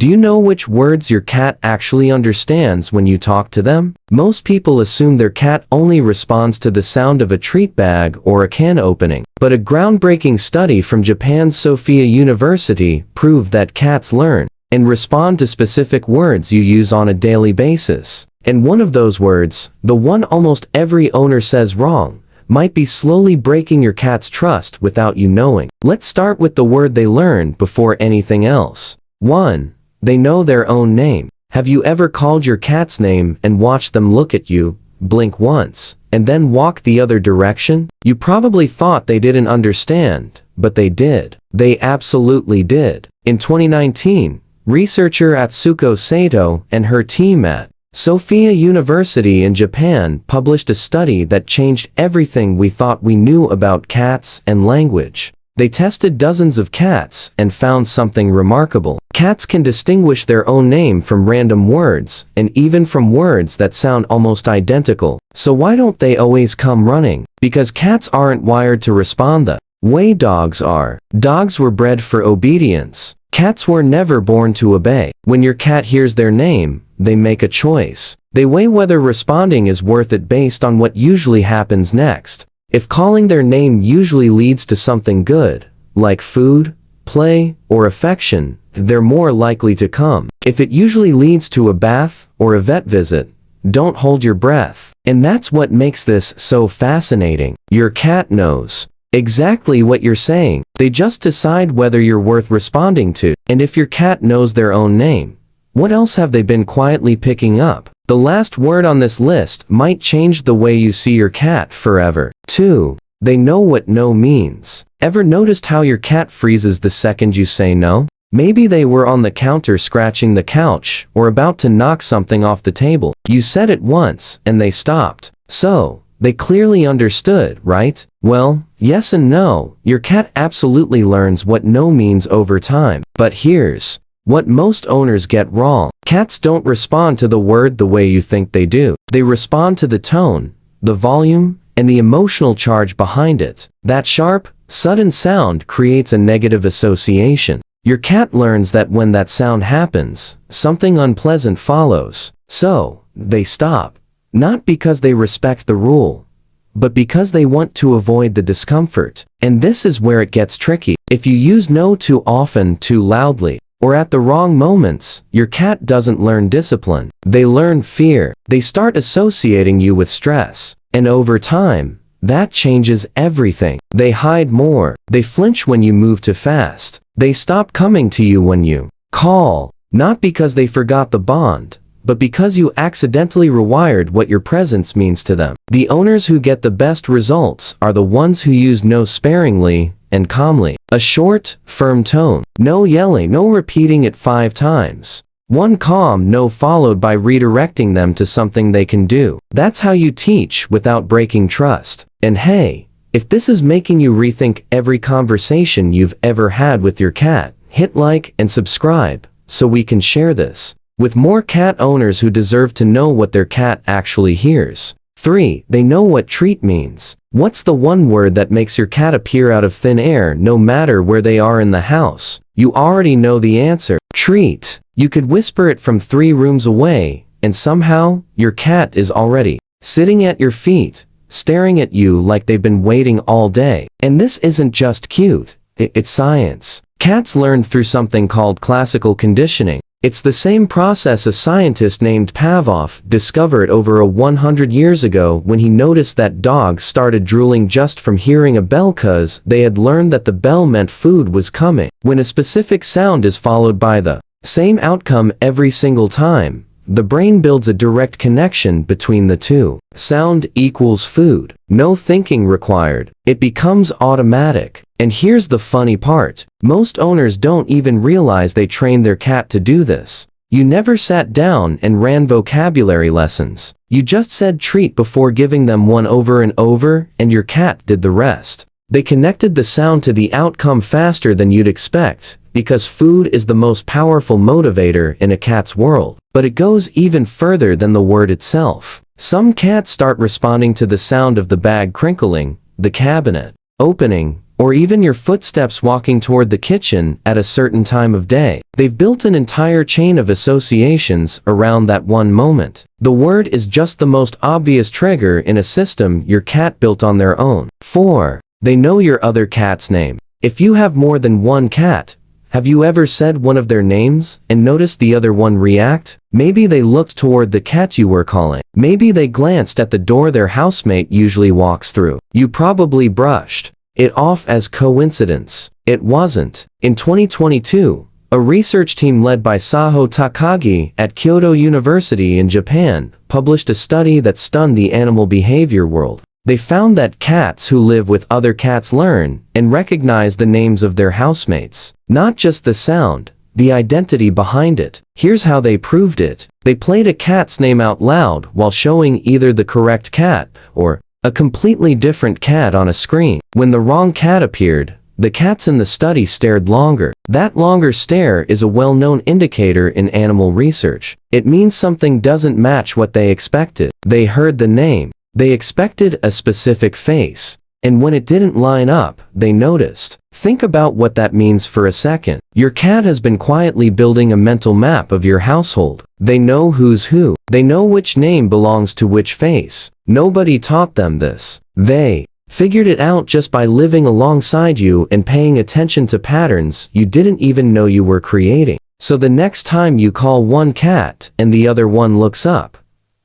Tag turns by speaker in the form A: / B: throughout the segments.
A: Do you know which words your cat actually understands when you talk to them? Most people assume their cat only responds to the sound of a treat bag or a can opening. But a groundbreaking study from Japan's Sophia University proved that cats learn and respond to specific words you use on a daily basis. And one of those words, the one almost every owner says wrong, might be slowly breaking your cat's trust without you knowing. Let's start with the word they learn before anything else. 1. They know their own name. Have you ever called your cat's name and watched them look at you, blink once, and then walk the other direction? You probably thought they didn't understand, but they did. They absolutely did. In 2019, researcher Atsuko Sato and her team at Sophia University in Japan published a study that changed everything we thought we knew about cats and language. They tested dozens of cats and found something remarkable. Cats can distinguish their own name from random words, and even from words that sound almost identical. So why don't they always come running? Because cats aren't wired to respond the way dogs are. Dogs were bred for obedience. Cats were never born to obey. When your cat hears their name, they make a choice. They weigh whether responding is worth it based on what usually happens next. If calling their name usually leads to something good, like food, play, or affection, they're more likely to come. If it usually leads to a bath or a vet visit, don't hold your breath. And that's what makes this so fascinating. Your cat knows exactly what you're saying. They just decide whether you're worth responding to. And if your cat knows their own name, what else have they been quietly picking up? The last word on this list might change the way you see your cat forever. 2. They know what no means. Ever noticed how your cat freezes the second you say no? Maybe they were on the counter scratching the couch or about to knock something off the table. You said it once and they stopped. So, they clearly understood, right? Well, yes and no. Your cat absolutely learns what no means over time. But here's what most owners get wrong. Cats don't respond to the word the way you think they do. They respond to the tone, the volume, and the emotional charge behind it. That sharp, sudden sound creates a negative association. Your cat learns that when that sound happens, something unpleasant follows. So, they stop. Not because they respect the rule, but because they want to avoid the discomfort. And this is where it gets tricky. If you use no too often, too loudly, or at the wrong moments, your cat doesn't learn discipline. They learn fear. They start associating you with stress. And over time, that changes everything. They hide more. They flinch when you move too fast. They stop coming to you when you call. Not because they forgot the bond, but because you accidentally rewired what your presence means to them. The owners who get the best results are the ones who use no sparingly and calmly. A short, firm tone. No yelling, no repeating it 5 times. One calm no followed by redirecting them to something they can do. That's how you teach without breaking trust. And hey, if this is making you rethink every conversation you've ever had with your cat, hit like and subscribe so we can share this with more cat owners who deserve to know what their cat actually hears. 3. They know what treat means. What's the one word that makes your cat appear out of thin air no matter where they are in the house? You already know the answer. Treat. You could whisper it from 3 rooms away, and somehow, your cat is already sitting at your feet, staring at you like they've been waiting all day. And this isn't just cute. It's science. Cats learn through something called classical conditioning. It's the same process a scientist named Pavlov discovered over 100 years ago when he noticed that dogs started drooling just from hearing a bell cause they had learned that the bell meant food was coming. When a specific sound is followed by the same outcome every single time, the brain builds a direct connection between the two. Sound equals food. No thinking required. It becomes automatic. And here's the funny part. Most owners don't even realize they trained their cat to do this. You never sat down and ran vocabulary lessons. You just said treat before giving them one over and over, and your cat did the rest. They connected the sound to the outcome faster than you'd expect, because food is the most powerful motivator in a cat's world. But it goes even further than the word itself. Some cats start responding to the sound of the bag crinkling, the cabinet opening, or even your footsteps walking toward the kitchen at a certain time of day. They've built an entire chain of associations around that one moment. The word is just the most obvious trigger in a system your cat built on their own. 4. They know your other cat's name. If you have more than one cat, have you ever said one of their names and noticed the other one react? Maybe they looked toward the cat you were calling. Maybe they glanced at the door their housemate usually walks through. You probably brushed it off as coincidence. It wasn't. In 2022, a research team led by Saho Takagi at Kyoto University in Japan published a study that stunned the animal behavior world. They found that cats who live with other cats learn and recognize the names of their housemates. Not just the sound, the identity behind it. Here's how they proved it. They played a cat's name out loud while showing either the correct cat or a completely different cat on a screen. When the wrong cat appeared, the cats in the study stared longer. That longer stare is a well-known indicator in animal research. It means something doesn't match what they expected. They heard the name. They expected a specific face, and when it didn't line up, they noticed. Think about what that means for a second. Your cat has been quietly building a mental map of your household. They know who's who. They know which name belongs to which face. Nobody taught them this. They figured it out just by living alongside you and paying attention to patterns you didn't even know you were creating. So the next time you call one cat and the other one looks up,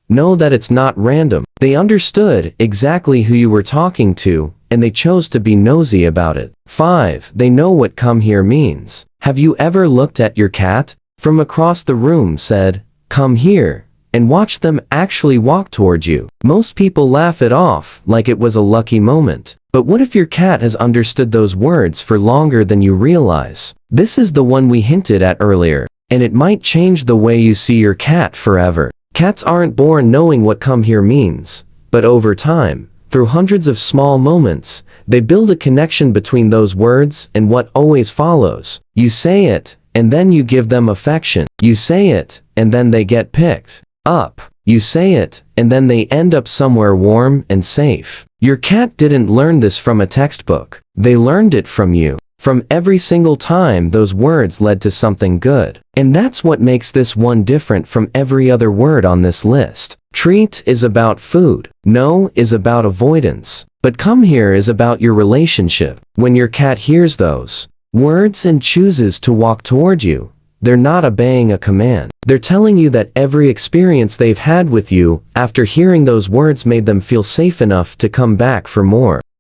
A: know that it's not random. They understood exactly who you were talking to, and they chose to be nosy about it. 5. They know what "come here" means. Have you ever looked at your cat from across the room, said, "Come here," and watched them actually walk towards you? Most people laugh it off like it was a lucky moment. But what if your cat has understood those words for longer than you realize? This is the one we hinted at earlier, and it might change the way you see your cat forever. Cats aren't born knowing what "come here" means, but over time, through hundreds of small moments, they build a connection between those words and what always follows. You say it, and then you give them affection. You say it, and then they get picked up. You say it, and then they end up somewhere warm and safe. Your cat didn't learn this from a textbook. They learned it from you. From every single time those words led to something good. And that's what makes this one different from every other word on this list. Treat is about food. No is about avoidance. But come here is about your relationship. When your cat hears those words and chooses to walk toward you, they're not obeying a command. They're telling you that every experience they've had with you after hearing those words made them feel safe enough to come back for more.